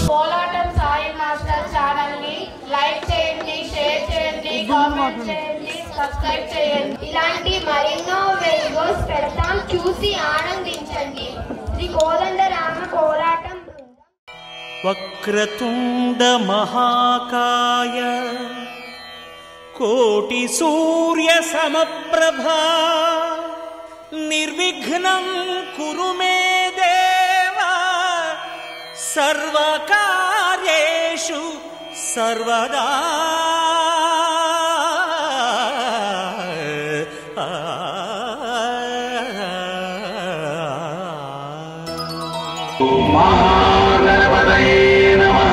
కోలాటం Sai master channel ని like చేయండి, share చేయండి, కామెంట్ చేయండి, సబ్స్క్రైబ్ చేయండి. ఇలాంటి మరెన్నో వీడియోస్ పెడతాం, చూసి ఆనందించండి. శ్రీ కోదండరామ కోలాటం వక్రతుండ మహాకాయ కోటి సూర్య సమప్రభా నిర్విఘ్నం కురు మే దేవా సర్వకార్యేషు సర్వదా. మహాగణపతయే నమః.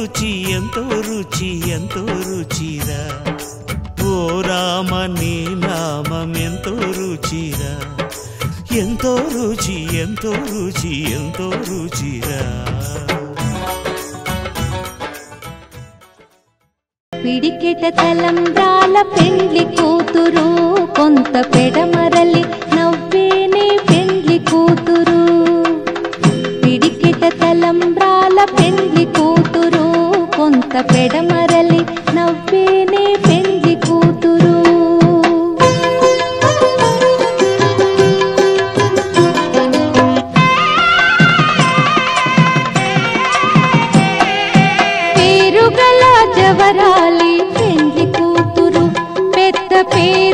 రుచి ఎంతో రుచి ఎంతో రుచిరా ఓ రామ నీ నామం ఎంతో రుచిరా ఎంతో రుచి ఎంతో రుచి ఎంతో రుచిరా పిడికెట తలంబ్రాల పెండ్లి కూతురు కొంత పెడమరలి నవ్వేనే పెండ్లి కూతురు పిడికెట తలంబ్రాల పెండ్లి కూతురు కొంత పెడమరలి నవ్వేనే పెండ్లి కూతురు పేరుగల జవరాలి పెండ్లి కూతురు పెద్ద పేరు